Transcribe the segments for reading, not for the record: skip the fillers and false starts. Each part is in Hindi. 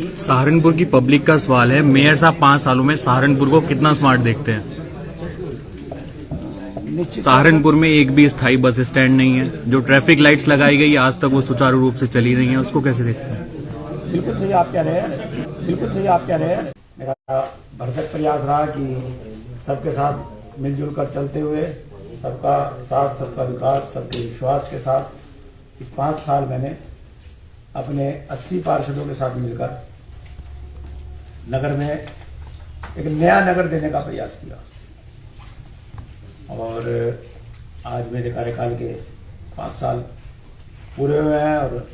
सहारनपुर की पब्लिक का सवाल है, मेयर साहब 5 सालों में सहारनपुर को कितना स्मार्ट देखते हैं? सहारनपुर में एक भी स्थायी बस स्टैंड नहीं है, जो ट्रैफिक लाइट्स लगाई गई आज तक वो सुचारू रूप से चली नहीं है, उसको कैसे देखते हैं? बिल्कुल सही आप कह रहे हैं, बिल्कुल सही आप कह रहे हैं। मेरा भरसक प्रयास रहा कि सबके साथ मिलजुल कर चलते हुए सबका साथ, सबका विकास, सबके विश्वास के साथ इस 5 साल मैंने अपने 80 पार्षदों के साथ मिलकर नगर में एक नया नगर देने का प्रयास किया। और आज मेरे कार्यकाल के 5 साल पूरे हुए हैं और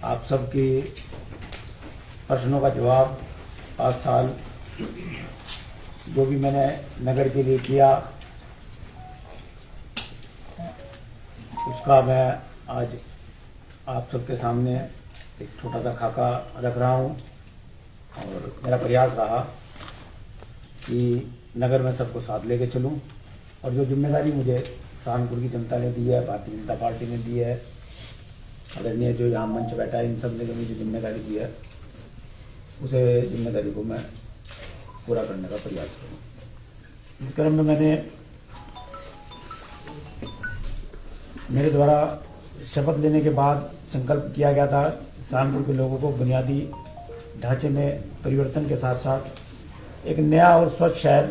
आप सबके प्रश्नों का जवाब 5 साल जो भी मैंने नगर के लिए किया उसका मैं आज आप सबके सामने एक छोटा सा खाका रख रहा हूं। और मेरा प्रयास रहा कि नगर में सबको साथ लेके चलूं और जो जिम्मेदारी मुझे सहारनपुर की जनता ने दी है, भारतीय जनता पार्टी ने दी है, आदरणीय जो यहाँ मंच बैठा है, इन सब ने जो मुझे जिम्मेदारी दी है उसे जिम्मेदारी को मैं पूरा करने का प्रयास करूँ। इस क्रम में मैंने मेरे द्वारा शपथ लेने के बाद संकल्प किया गया था सहारनपुर के लोगों को बुनियादी ढांचे में परिवर्तन के साथ साथ एक नया और स्वच्छ शहर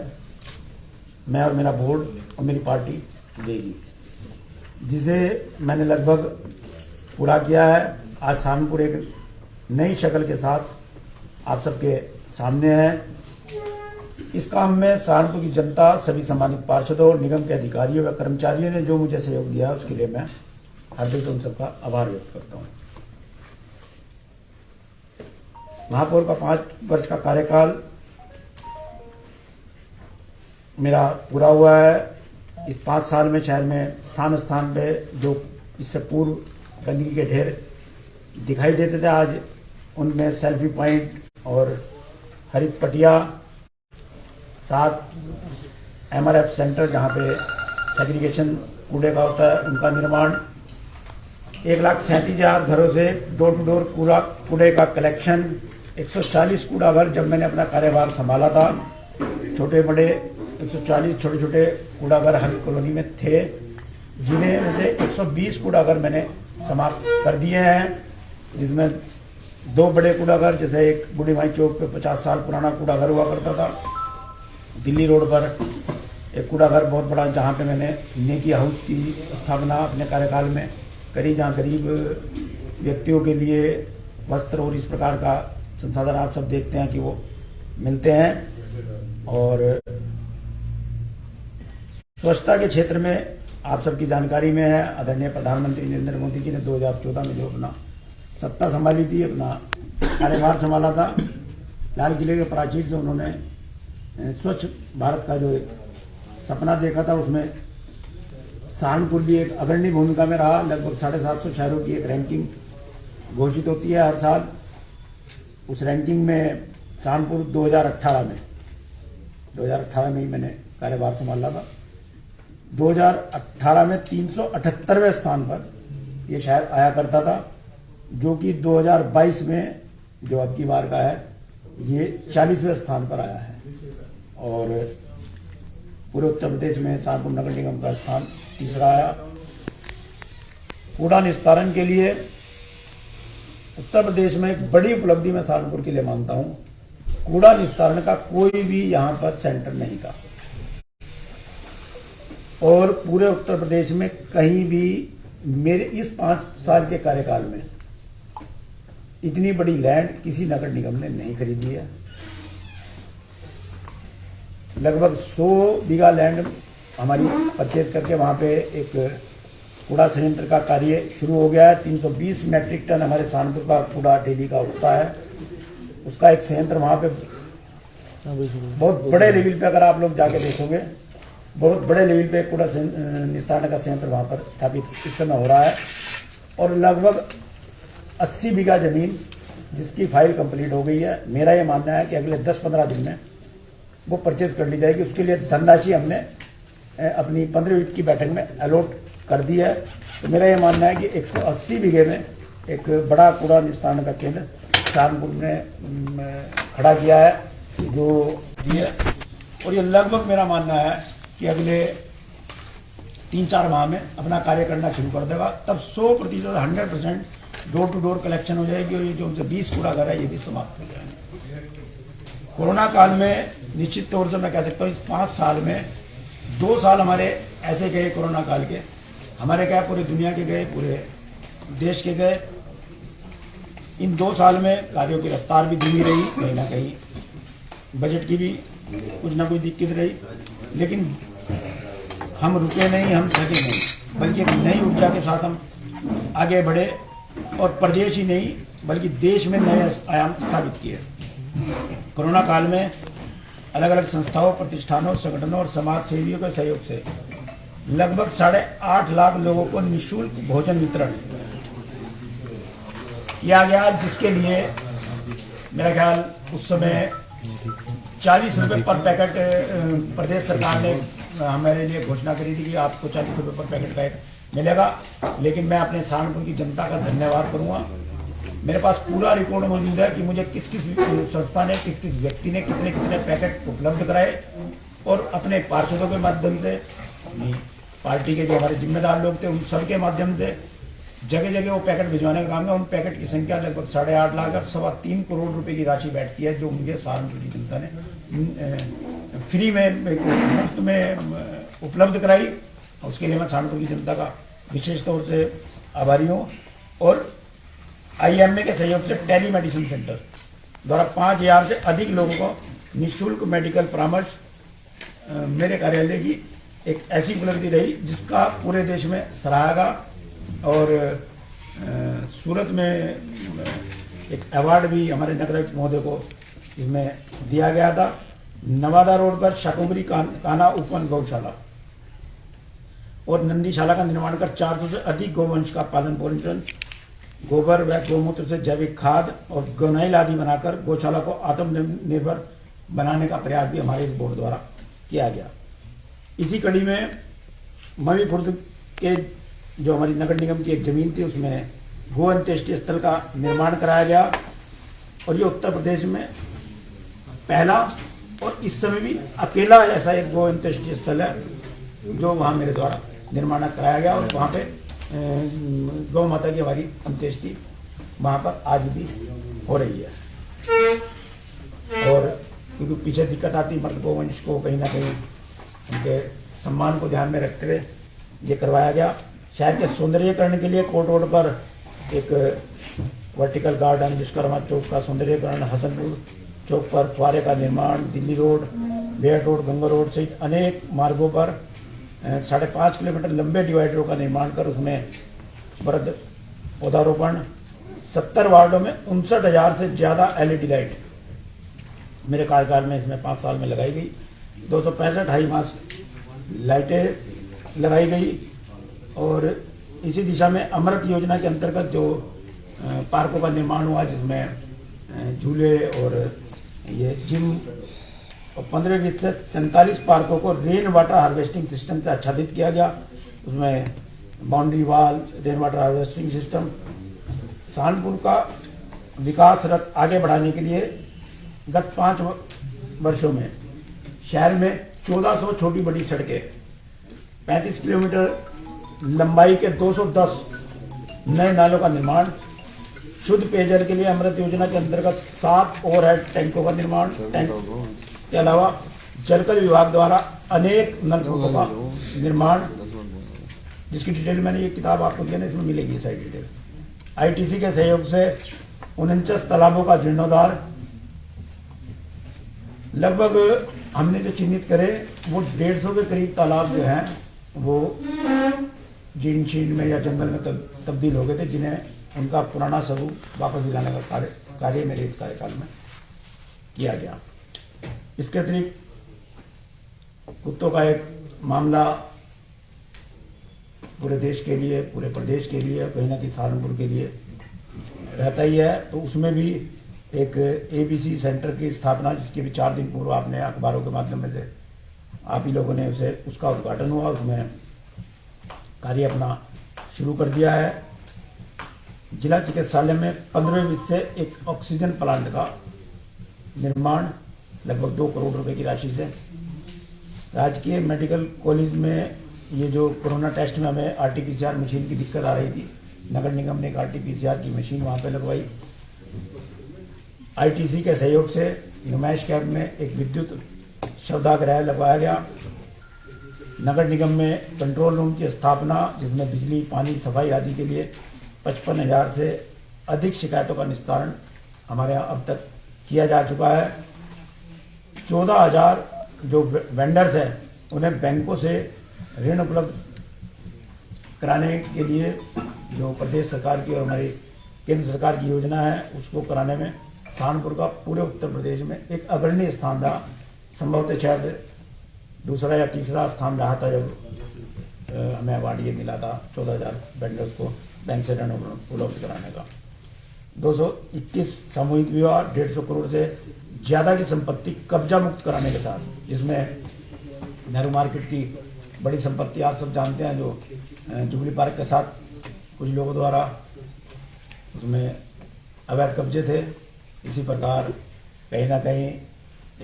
मैं और मेरा बोर्ड और मेरी पार्टी देगी, जिसे मैंने लगभग पूरा किया है। आज सहारनपुर एक नई शक्ल के साथ आप सबके सामने है। इस काम में सहारनपुर की जनता, सभी सम्मानित पार्षदों और निगम के अधिकारियों व कर्मचारियों ने जो मुझे सहयोग दिया उसके लिए मैं हार्दिक उन सबका आभार व्यक्त करता हूँ। महापौर का 5 वर्ष का कार्यकाल मेरा पूरा हुआ है। इस 5 साल में शहर में स्थान स्थान पे जो इससे पूर्व गंदगी के ढेर दिखाई देते थे, आज उनमें सेल्फी पॉइंट और हरित पटिया, साथ MRF सेंटर जहां पे सेग्रीगेशन कूड़े का होता है उनका निर्माण, 1,37,000 घरों से डोर टू डोर कूड़े का कलेक्शन, 140 कूड़ाघर जब मैंने अपना कार्यभार संभाला था, छोटे बड़े 140 छोटे छोटे कूड़ाघर हर कॉलोनी में थे, जिन्हें में से 120 कूड़ाघर मैंने समाप्त कर दिए हैं, जिसमें 2 बड़े कूड़ाघर, जैसे एक बूढ़ी माई चौक पे 50 साल पुराना कूड़ाघर हुआ करता था, दिल्ली रोड पर एक कूड़ाघर बहुत बड़ा जहां पे मैंने नेकी हाउस की स्थापना अपने कार्यकाल में करी, जहां गरीब व्यक्तियों के लिए वस्त्र और इस प्रकार का संसाधन आप सब देखते हैं कि वो मिलते हैं। और स्वच्छता के क्षेत्र में आप सबकी जानकारी में है, आदरणीय प्रधानमंत्री नरेंद्र मोदी जी ने 2014 में जो अपना सत्ता संभाली थी, अपना कार्यभार संभाला था, लाल किले के प्राचीर से उन्होंने स्वच्छ भारत का जो एक सपना देखा था, उसमें सहारनपुर भी एक अग्रणी भूमिका में रहा। लगभग 750 शहरों की एक रैंकिंग घोषित होती है हर साल। उस रैंकिंग में सहारनपुर 2018 में ही मैंने कार्यभार संभाला था। 2018 में 378वें स्थान पर यह शहर आया करता था, जो कि 2022 में जो अब की बार का है ये 40वें स्थान पर आया है। और पूरे उत्तर प्रदेश में सहारनपुर नगर निगम का स्थान तीसरा आया। कूड़ा निस्तारण के लिए उत्तर प्रदेश में एक बड़ी उपलब्धि मैं सहारनपुर के लिए मानता हूं। कूड़ा निस्तारण का कोई भी यहां पर सेंटर नहीं था और पूरे उत्तर प्रदेश में कहीं भी मेरे इस 5 साल के कार्यकाल में इतनी बड़ी लैंड किसी नगर निगम ने नहीं खरीदी है। लगभग 100 बीघा लैंड हमारी परचेज करके वहां पे एक कूड़ा संयंत्र का कार्य शुरू हो गया है। 320 मैट्रिक टन हमारे सहारनपुर का कूड़ा डेली का उठता है, उसका एक संयंत्र वहां पे बहुत बड़े लेवल पे, अगर आप लोग जाके देखोगे, बहुत बड़े लेवल पे कूड़ा निस्तारण का संयंत्र वहां पर स्थापित इस समय हो रहा है। और लगभग 80 बीघा जमीन जिसकी फाइल कंप्लीट हो गई है। मेरा ये मानना है कि अगले 10-15 दिन में वो परचेज कर ली जाएगी। उसके लिए धनराशि हमने अपनी 15वीं की बैठक में अलॉट कर दी है। तो मेरा ये मानना है कि 180 बीघे में एक बड़ा कूड़ा निस्तारण का केंद्र सहारनपुर में खड़ा किया है जो दिए, और ये लगभग मेरा मानना है कि अगले 3-4 माह में अपना कार्य करना शुरू कर देगा। तब 100% 100% डोर टू डोर कलेक्शन हो जाएगी और ये जो उनसे 20 कूड़ा घर है ये भी समाप्त हो जाएंगे। कोरोना काल में निश्चित तौर से मैं कह सकता हूँ इस 5 साल में 2 साल हमारे ऐसे गए कोरोना काल के, हमारे क्या पूरी दुनिया के गए, पूरे देश के गए। इन 2 साल में कार्यों की रफ्तार भी धीमी रही, कहीं ना कहीं बजट की भी कुछ ना कुछ दिक्कत रही, लेकिन हम रुके नहीं, हम थके नहीं, बल्कि एक नई ऊर्जा के साथ हम आगे बढ़े और प्रदेश ही नहीं बल्कि देश में नए आयाम स्थापित किए। कोरोना काल में अलग अलग संस्थाओं, प्रतिष्ठानों, संगठनों और समाज सेवियों के सहयोग से लगभग 8.5 लाख लोगों को निःशुल्क भोजन वितरण किया गया, जिसके लिए मेरा ख्याल उस समय 40 रुपये पर पैकेट प्रदेश सरकार ने हमारे लिए घोषणा करी थी कि आपको 40 रुपये पर पैकेट का मिलेगा। लेकिन मैं अपने सहारनपुर की जनता का धन्यवाद करूंगा। मेरे पास पूरा रिकॉर्ड मौजूद है कि मुझे किस किस संस्था ने, किस किस व्यक्ति ने कितने कितने पैकेट उपलब्ध कराए, और अपने पार्षदों के माध्यम से, पार्टी के जो हमारे जिम्मेदार लोग थे उन सबके माध्यम से जगह जगह वो पैकेट भिजवाने का काम है। उन पैकेट की संख्या लगभग 8.5 लाख और 3.25 करोड़ रुपए की राशि बैठती है, जो मुझे सहारनपुर की जनता ने फ्री में, मुफ्त में उपलब्ध कराई। उसके लिए मैं सहारनपुर की जनता का विशेष तौर से आभारी हूँ। और IMA के सहयोग से टेली मेडिसिन सेंटर द्वारा 5000 से अधिक लोगों को निःशुल्क मेडिकल परामर्श मेरे कार्यालय की एक ऐसी उपलब्धि रही जिसका पूरे देश में सराहा गया। और सूरत में एक अवार्ड भी हमारे नगर आयुक्त महोदय को इसमें दिया गया था। नवादा रोड पर शाकुंभरी कान्हा उपवन गौशाला और नंदीशाला का निर्माण कर 400 से अधिक गौवंश का पालन पोषण, गोबर व गौमूत्र से जैविक खाद और गोनाइल आदि बनाकर गौशाला को आत्मनिर्भर बनाने का प्रयास भी हमारे इस बोर्ड द्वारा किया गया। इसी कड़ी में मणिपुर के जो हमारी नगर निगम की एक जमीन थी उसमें गो अंत्येष्टि स्थल का निर्माण कराया गया, और ये उत्तर प्रदेश में पहला और इस समय भी अकेला ऐसा एक गो अंत्येष्टि स्थल है जो वहाँ मेरे द्वारा निर्माण कराया गया। और वहाँ पे गौ माता की हमारी अंत्येष्टि वहाँ पर आज भी हो रही है। और क्योंकि पीछे दिक्कत आती, मर्द गोवंश को कहीं ना कहीं उनके सम्मान को ध्यान में रखते हुए ये करवाया गया। शहर के सौंदर्यीकरण के लिए कोर्ट रोड पर एक वर्टिकल गार्डन, विश्वकर्मा चौक का सौंदर्यीकरण, हसनपुर चौक पर फुआरे का निर्माण, Delhi road, Behat road, Ganga road सहित अनेक मार्गों पर 5.5 किलोमीटर लंबे डिवाइडरों का निर्माण कर उसमें वृद्ध पौधारोपण, 70 वार्डों में 59,000 से ज्यादा LED लाइट मेरे कार्यकाल में इसमें 5 साल में लगाई गई। 265 हाई मास्ट लाइटें लगाई गई। और इसी दिशा में अमृत योजना के अंतर्गत जो पार्कों का निर्माण हुआ, जिसमें झूले और ये जिम, और 15-20 से 47 पार्कों को रेन वाटर हार्वेस्टिंग सिस्टम से आच्छादित किया गया। उसमें boundary wall, rain water harvesting system. Saharanpur का विकास रथ आगे बढ़ाने के लिए गत 5 वर्षों में शहर में 1400 छोटी बड़ी सड़कें, 35 किलोमीटर लंबाई के 210 नए नालों का निर्माण, शुद्ध पेयजल के लिए अमृत योजना के अंतर्गत 7 ओवरहेड टैंकों का निर्माण, टैंक के अलावा जलकर विभाग द्वारा अनेक नलकूपों का निर्माण, जिसकी डिटेल मैंने ये किताब आपको दी है ना, इसमें मिलेगी सारी डिटेल। ITC के सहयोग से 49 तालाबों का जीर्णोद्धार। लगभग हमने जो चिन्हित करे वो 150 के करीब तालाब जो हैं वो जीर्ण शीर्ण में या जंगल में तब्दील हो गए थे, जिन्हें उनका पुराना स्वरूप वापस दिलाने का कार्य मेरे इस कार्यकाल में किया गया। इसके अतिरिक्त कुत्तों का एक मामला पूरे देश के लिए, पूरे प्रदेश के लिए, कहीं ना कहीं सहारनपुर के लिए रहता ही है। तो उसमें भी एक ABC सेंटर की स्थापना, जिसके भी 4 दिन पूर्व आपने अखबारों के माध्यम से आप ही लोगों ने उसका उद्घाटन हुआ, उसमें कार्य अपना शुरू कर दिया है। जिला चिकित्सालय में 15वें वित्त से एक ऑक्सीजन प्लांट का निर्माण लगभग 2 करोड़ रुपए की राशि से। राजकीय मेडिकल कॉलेज में ये जो कोरोना टेस्ट में हमें आरटीपीसीआर मशीन की दिक्कत आ रही थी, नगर निगम ने एक आरटीपीसीआर की मशीन वहां पे लगवाई। आईटीसी के सहयोग से नुमाइश कैंप में एक विद्युत शवदाह लगवाया गया। नगर निगम में कंट्रोल रूम की स्थापना, जिसमें बिजली, पानी, सफाई आदि के लिए 55,000 से अधिक शिकायतों का निस्तारण हमारे यहाँ अब तक किया जा चुका है। 14,000 जो वेंडर्स हैं उन्हें बैंकों से ऋण उपलब्ध कराने के लिए जो प्रदेश सरकार की और हमारी केंद्र सरकार की योजना है उसको कराने में सहारनपुर का पूरे उत्तर प्रदेश में एक अग्रणी स्थान रहा। संभवतः शायद दूसरा या तीसरा स्थान रहा था जब हमें अवार्ड ये मिला था 14,000 वेंडर्स को बैंक से ऋण उपलब्ध कराने का। 221 सामूहिक विवाह, 150 करोड़ से ज्यादा की संपत्ति कब्जा मुक्त कराने के साथ, जिसमें नेहरू मार्केट की बड़ी संपत्ति आप सब जानते हैं जो जुबली पार्क के साथ कुछ लोगों द्वारा उसमें अवैध कब्जे थे। इसी प्रकार कहीं ना कहीं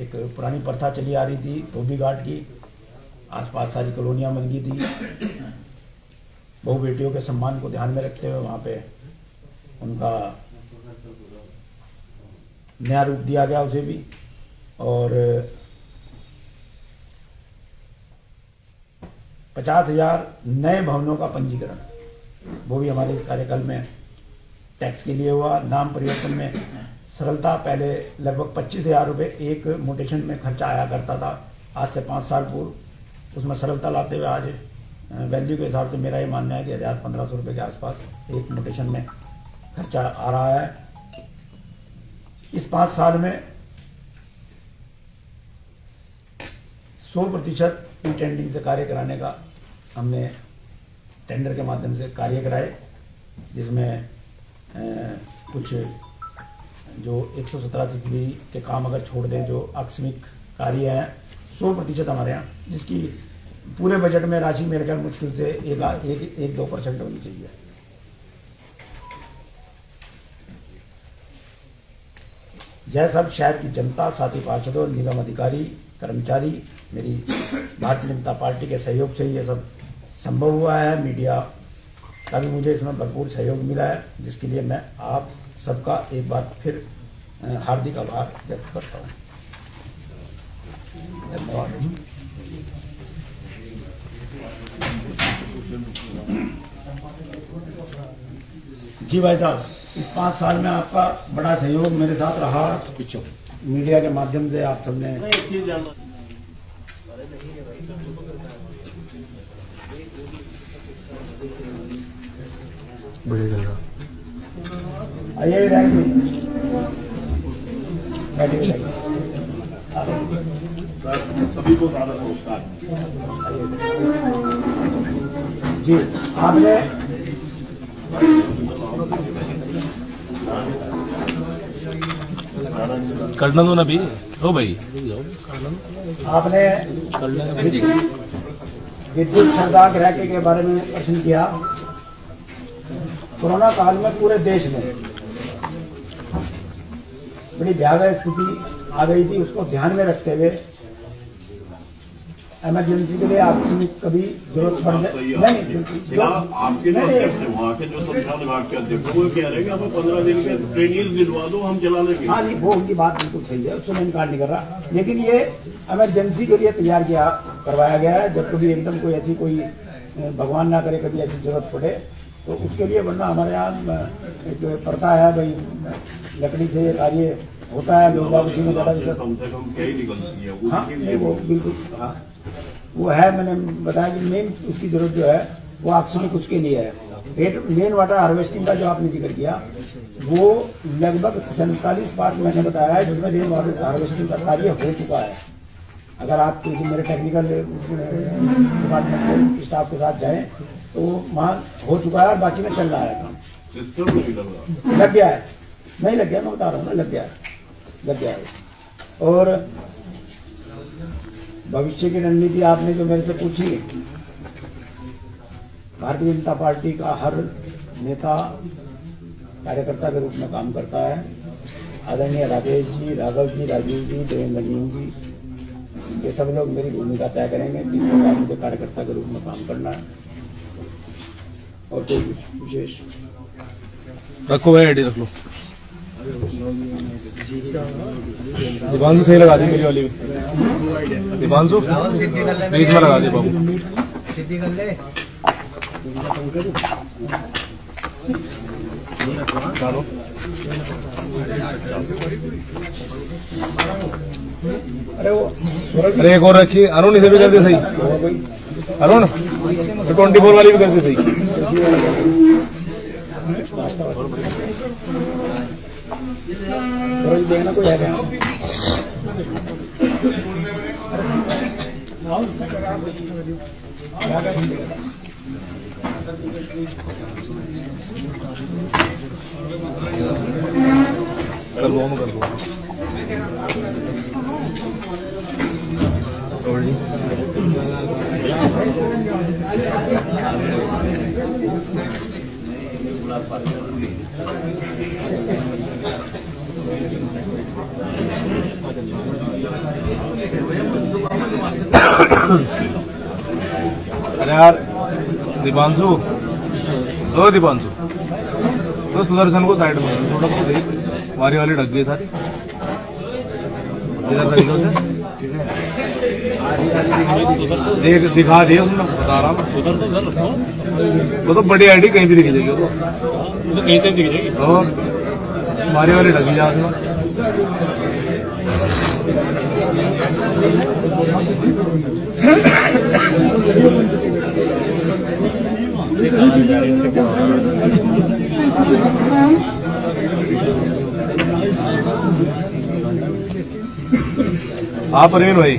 एक पुरानी प्रथा चली आ रही थी धोबी घाट की, आसपास सारी कॉलोनियां बन गई थी। बहु बेटियों के सम्मान को ध्यान में रखते हुए वहां पे उनका नया रूप दिया गया उसे भी, और 50,000 नए भवनों का पंजीकरण वो भी हमारे इस कार्यकाल में टैक्स के लिए हुआ। नाम परिवर्तन में सरलता, पहले लगभग 25,000 रुपये एक मोटेशन में खर्चा आया करता था आज से 5 साल पूर्व। उसमें सरलता लाते हुए आज वैल्यू के हिसाब से मेरा ये मानना है कि 1,000-1,500 रुपये के आसपास एक मोटेशन में खर्चा आ रहा है। इस 5 साल में 100% ई टेंडरिंग से कार्य कराने का हमने टेंडर के माध्यम से कार्य कराए, जिसमें कुछ जो 187 के काम अगर छोड़ दें जो आकस्मिक कार्य हैं 100% हमारे यहाँ, जिसकी पूरे बजट में राशि मेरे ख्याल मुश्किल से 1-2% होनी चाहिए। यह सब शहर की जनता, साथी पार्षदों, निगम अधिकारी, कर्मचारी, मेरी भारतीय जनता पार्टी के सहयोग से ये सब संभव हुआ है। मीडिया का भी मुझे इसमें भरपूर सहयोग मिला है, जिसके लिए मैं आप सबका एक बार फिर हार्दिक आभार व्यक्त करता हूँ। धन्यवाद। जी भाई साहब, इस 5 साल में आपका बड़ा सहयोग मेरे साथ रहा। मीडिया के माध्यम से आप सबने आइए सभी को ज्यादा नमस्कार जी। आपने करना दो ना भी हो भाई, आपने विद्युत क्षमता ग्रह के बारे में प्रश्न किया। कोरोना काल में पूरे देश में बड़ी भयावह स्थिति आ गई थी, उसको ध्यान में रखते हुए इमरजेंसी के लिए आकस्मिक कभी जरूरत पड़ जाए नहीं, आपके वहाँ के जो संचार विभाग के अध्यक्ष वो कह रहे हैं कि हमें 15 दिन के ट्रेनिंग दिलवा दो, हम चला लेंगे। हाँ जी, वो उनकी बात बिल्कुल सही है, उससे मैं इनकार नहीं कर रहा, लेकिन ये इमरजेंसी के लिए तैयार करवाया गया है। जब कभी एकदम कोई ऐसी कोई भगवान ना करे कभी ऐसी जरूरत पड़े तो उसके लिए, वरना हमारे यहाँ एक प्रथा है भाई लकड़ी से कार्य होता है, लोग उसी में ज्यादा कम से कम क्या ही निकलती है। हाँ नहीं, वो बिल्कुल हाँ वो है। मैंने बताया कि मेन उसकी जरूरत जो है वो आकस्मिक उसके लिए है। मेन वाटर हार्वेस्टिंग का जो आपने जिक्र किया वो लगभग 47 पार्ट मैंने बताया है, जिसमें रेन वाटर हार्वेस्टिंग का कार्य हो चुका है। अगर आप मेरे टेक्निकल डिपार्टमेंट के स्टाफ के साथ जाएं तो वहाँ हो चुका है और बाकी में चल रहा है काम। सिस्टम नहीं लग गया है, नहीं लग गया, मैं बता रहा हूँ ना, लग गया है। और भविष्य की रणनीति आपने जो मेरे से पूछी, भारतीय जनता पार्टी का हर नेता कार्यकर्ता के रूप में काम करता है। आदरणीय राजेश जी, राघव जी, राजीव जी, देवेंद्र जी, ये सब लोग मेरी भूमिका तय करेंगे किस प्रकार मुझे कार्यकर्ता के रूप में काम करना है। और कोई विशेष रखो भाई, आईडी रख लो। दीपांशु सही लगा दी मेरी वाली भी। दीपांशु बीच में लगा दी बाबू। डालो। अरे एक और रखिए, अरुण इसे भी कर दे सही। अरुण 24 वाली भी कर दे सही। देखना कोई है क्या? कर दो, कर दो। और जी अरे यार दीपांशु, ओ दीपांशु, तो सुदर्शन को साइड में थोड़ा सा देख, हमारी वाली ढक गई सारी। इधर तरीकों से देख, दिखा दिया उसने, बता रहा हूँ। वो तो बड़ी आईडी कहीं भी दिख जाएगी, वो तो कहीं से दिख जाएगी। और हमारी वाली ढकी जा आप परवीन भाई,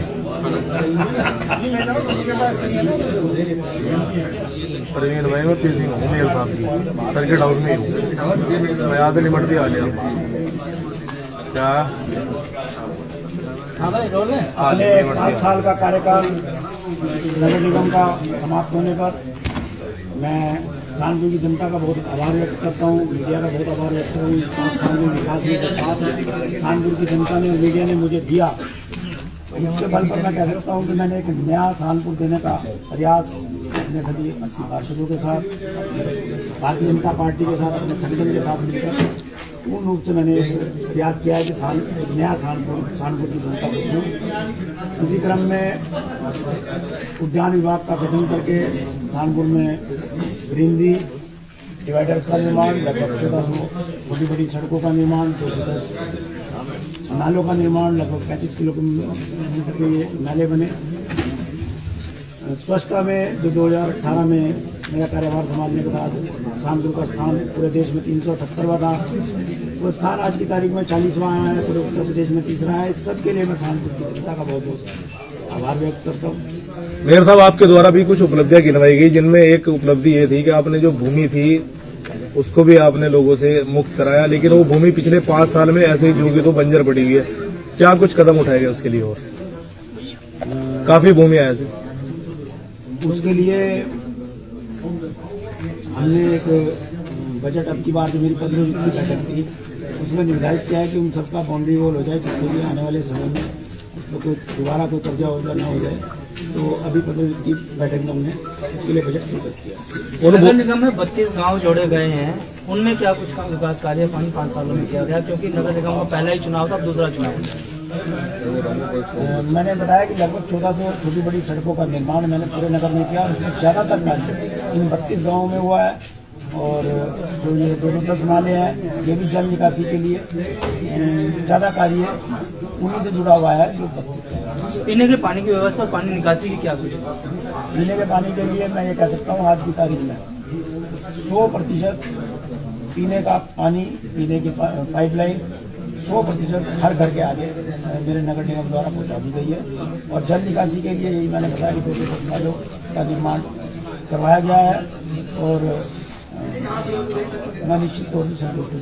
परवीन भाई मैं पीसी हूँ, मेरे साथ ही सर्किट हाउस में हूँ। मैं याद लिमिट भी आ लिया क्या। अगले 5 साल का कार्यकाल नगर निगम का समाप्त होने पर मैं कानपुर की जनता का बहुत आभार व्यक्त करता हूँ, मीडिया का बहुत आभार व्यक्त करता हूँ। 5 साल में विकास के साथ कानपुर की जनता ने और मीडिया ने मुझे दिया, उसके बल पर मैं कह सकता हूँ कि मैंने एक नया कानपुर देने का प्रयास अपने सभी 80 पार्षदों के साथ, भारतीय जनता पार्टी के साथ, अपने संगठन के साथ मिलकर पूर्ण रूप से मैंने प्रयास किया है कि नया कानपुर की जनता को दूँ। इसी क्रम में उद्यान विभाग का गठन करके कानपुर में ग्रीनरी डिवाइडर्स का निर्माण, लगभग 1400 छोटी बड़ी सड़कों का निर्माण, 210 नालों का निर्माण, लगभग 35 किलोमीटर के ये नाले बने। स्वच्छता में जो 2018 में मेरा कार्यभार संभालने के बाद कानपुर का स्थान पूरे देश में 378वां था, वो स्थान आज की तारीख में 40वां आया है, पूरे उत्तर प्रदेश में तीसरा है। इस सब के लिए मैं कानपुर की जनता का बहुत बहुत आभार व्यक्त करता हूँ। मेयर साहब, आपके द्वारा भी कुछ उपलब्धियां गिनवाई गई, जिनमें एक उपलब्धि ये थी कि आपने जो भूमि थी उसको भी आपने लोगों से मुक्त कराया, लेकिन वो भूमि पिछले 5 साल में ऐसे ही जोगी तो बंजर पड़ी हुई है। क्या कुछ कदम उठाए गए उसके लिए? और काफी भूमि है ऐसे, उसके लिए हमने एक बजट, अब की बार जो मेरी 15वीं की बैठक थी उसमें निर्धारित किया है कि उन सबका बाउंड्री वॉल हो जाए, जिससे कि आने वाले समय में उसमें कोई दोबारा कोई कब्जा वब्जा न हो जाए। तो अभी 15वीं की बैठक में हमने उसके लिए बजट स्वीकृत किया। नगर निगम में 32 गांव जोड़े गए हैं, उनमें क्या कुछ विकास कार्य 5 सालों में किया गया? क्योंकि नगर निगम का पहला ही चुनाव था, अब दूसरा चुनाव है। मैंने बताया कि लगभग 1400 छोटी बड़ी सड़कों का निर्माण मैंने पूरे नगर में किया, उसमें ज़्यादातर कार्य इन 32 गाँवों में हुआ है। और जो ये 210 नाले हैं ये भी जल निकासी के लिए ज़्यादा कार्य उन्हीं से जुड़ा हुआ है। जो 32 पीने के पानी की व्यवस्था और पानी निकासी की क्या कुछ? पीने के पानी के लिए मैं ये कह सकता हूँ आज की तारीख में 100% पीने का पानी, पीने की पाइपलाइन 100% हर घर के आगे मेरे नगर निगम द्वारा पहुंचा दी गई है। और जल निकासी के लिए यही मैंने बताया कि 210 नालों का निर्माण करवाया गया है। और मैं निश्चित तौर से संतुष्ट हूँ।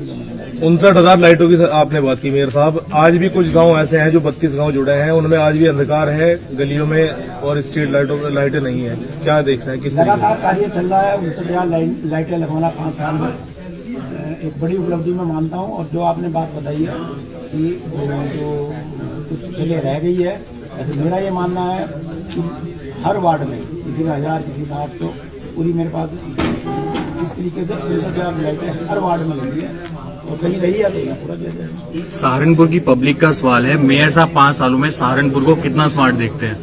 59,000 लाइटों की आपने बात की मेयर साहब, आज भी कुछ गांव ऐसे हैं जो 32 गांव जुड़े हैं, उनमें आज भी अंधकार है गलियों में और स्ट्रीट लाइटें नहीं है। क्या देख रहे हैं, किस लगातार कार्य चल रहा है? 59,000 लाइटें लगवाना 5 साल में एक बड़ी उपलब्धि मैं मानता हूं। और जो आपने बात बताई है कि जो कुछ जगह रह गई है, ऐसे मेरा ये मानना है कि हर वार्ड में किसी में 1000 किसी में 800 पूरी मेरे पास इस तरीके से 300 लाइटें हर वार्ड में लगी है और कहीं रही है तो यहाँ पूरा किया जाएगा। सहारनपुर की पब्लिक का सवाल है, मेयर साहब 5 सालों में सहारनपुर को कितना स्मार्ट देखते हैं?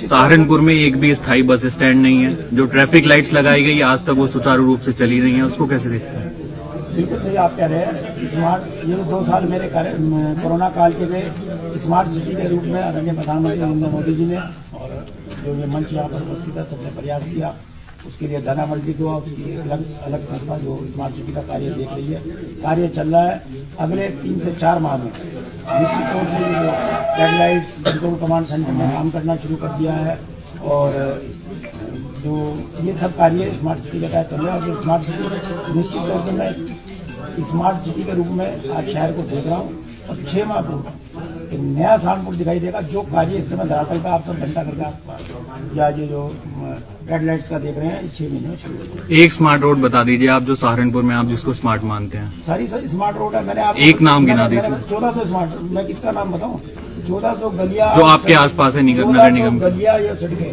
सहारनपुर में एक भी स्थायी बस स्टैंड नहीं है, जो ट्रैफिक लाइट्स लगाई गई आज तक वो सुचारू रूप से चली नहीं है, उसको कैसे देखते हैं? बिल्कुल सही आप कह रहे हैं। स्मार्ट ये 2 साल मेरे कोरोना काल के गए स्मार्ट सिटी के रूप में आदरणीय प्रधानमंत्री नरेंद्र मोदी जी ने और जो ये मंच यहाँ पर उपस्थित है सबने प्रयास किया। उसके लिए धना मल्टी हुआ, उसकी अलग संस्था जो स्मार्ट सिटी का कार्य देख रही है, कार्य चल रहा है। अगले 3 से 4 माह में निश्चित तौर से जो red lights control command centre में काम करना शुरू कर दिया है और जो ये सब कार्य स्मार्ट सिटी का कार्य चल रहा है। और जो स्मार्ट सिटी निश्चित तौर पर मैं स्मार्ट सिटी के रूप में आज शहर को देख रहा हूँ और 6 माह पूर्व एक नया सहारनपुर दिखाई देगा। जो कार्य इस समय धरातल पर आप सब घंटा करके या ये जो रेड लाइट्स का देख रहे हैं 6 महीने में शुरू। एक स्मार्ट रोड बता दीजिए आप जो सहारनपुर में आप जिसको स्मार्ट मानते हैं। सारी स्मार्ट रोड है। मैंने आप एक नाम गिना दीजिए। 1400 स्मार्ट, मैं किसका नाम बताऊं? 1400 गलियां जो आपके आसपास है नगर निगम। गलियां या सड़कें,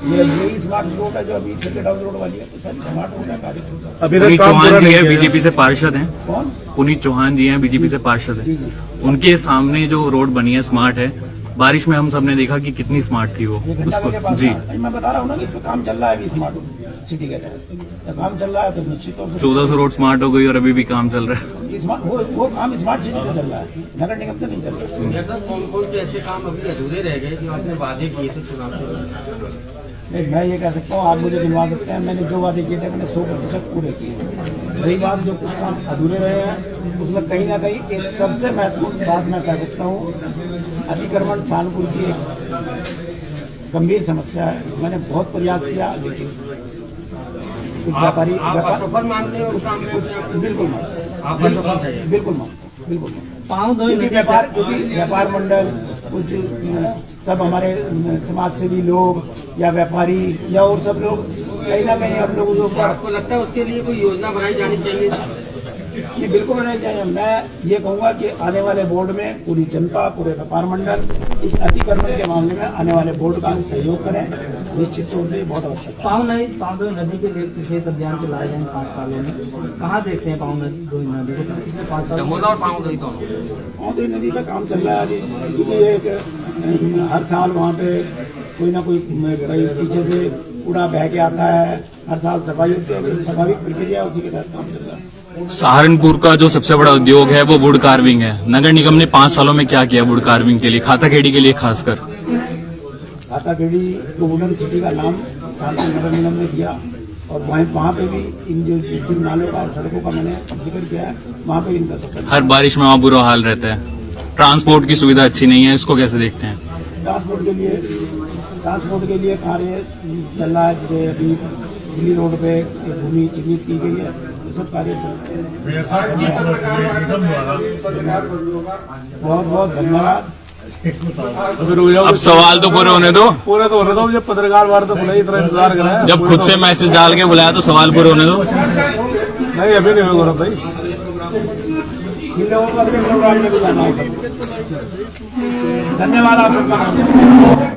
यही स्मार्ट रोड है जो अभी सर्किट हाउस रोड वाली है। तो सारी स्मार्ट रोड है कार्य। अभी पुनीत तक काम पूरा चौहान जी नहीं है, किया। बीजेपी से पार्षद हैं। कौन? पुनीत चौहान जी हैं, बीजेपी से पार्षद जी हैं। जी, उनके सामने जो रोड बनी है स्मार्ट है, बारिश में हम सबने देखा कि कितनी स्मार्ट थी वो। ये घंटा के उसको पास जी मैं बता रहा हूँ ना कि इस पर काम चल रहा है अभी स्मार्ट सिटी के तहत। जब काम चल रहा है तो निश्चित तौर से 1400 रोड स्मार्ट हो गई और अभी भी काम चल रहा है। वो काम स्मार्ट सिटी से चल रहा है, नगर निगम से नहीं चल रहा है। कौन से ऐसे काम अभी अधूरे रह गए जो आपने वादे किए थे चुनाव से? नहीं, मैं ये कह सकता हूँ, आप मुझे गिनवा सकते हैं। मैंने जो वादे किए थे मैंने 100% पूरे किए। रही बात जो कुछ काम अधूरे रहे हैं उसमें कहीं ना कहीं एक सबसे महत्वपूर्ण बात मैं कह सकता हूँ, अतिक्रमण सहारनपुर की एक गंभीर समस्या है। मैंने बहुत प्रयास किया लेकिन कुछ व्यापारी सफल मानते हैं उस काम को? बिल्कुल मानते, आप असफल थे? बिल्कुल मानते, बिल्कुल मानते। पाँव धोए क्योंकि व्यापार मंडल कुछ सब हमारे समाजसेवी लोग या व्यापारी या और सब लोग कहीं ना कहीं हम लोगों के ऊपर। आपको लगता है उसके लिए कोई योजना बनाई जानी चाहिए? ये बिल्कुल बनानी चाहिए। मैं ये कहूंगा कि आने वाले बोर्ड में पूरी जनता, पूरे व्यापार मंडल इस अतिक्रमण के मामले में आने वाले बोर्ड का सहयोग करें। निश्चित तौर से बहुत आवश्यक है। पाँव धोए नदी के लिए विशेष अभियान चलाए गए 5 सालों में। कहाँ देखते हैं पाँव धोए नदी को पिछले 5 साल? पाँव धोई नदी का काम चल रहा है अभी, क्योंकि एक हर साल वहाँ पे कोई ना कोई पीछे से कूड़ा बह के आता है, हर साल सफाई होती है। स्वाभाविक प्रक्रिया उसी के तहत काम चल रहा है। सहारनपुर का जो सबसे बड़ा उद्योग है वो वुड कार्विंग है। नगर निगम ने 5 सालों में क्या किया वुड कार्विंग के लिए, खाताखेड़ी के लिए खासकर? खाताखेड़ी को वुडन सिटी का नाम सहारनपुर नगर निगम ने दिया और वहाँ पे भी इन जो जिन नालों का और सड़कों का मैंने जिक्र किया है वहाँ पे इनका सबसे हर बारिश में वहाँ बुरा हाल रहता है। ट्रांसपोर्ट की सुविधा अच्छी नहीं है, इसको कैसे देखते हैं? ट्रांसपोर्ट के लिए कार्य चल रहा है। जैसे अभी दिल्ली रोड पे एक भूमि चिन्हित की गई है, ये सब कार्य चल रहे हैं। बहुत बहुत धन्यवाद। अब सवाल तो पूरे होने दो। पूरे तो होने दो, जब पत्रकार वार्ता तो बुलाई इतना इंतजार करें। जब खुद से मैसेज डाल के बुलाया तो सवाल पूरे होने दो। नहीं अभी नहीं होगा भाई। इन लोगों को अगले प्रोग्राम में भी जाना है। धन्यवाद आप सबका।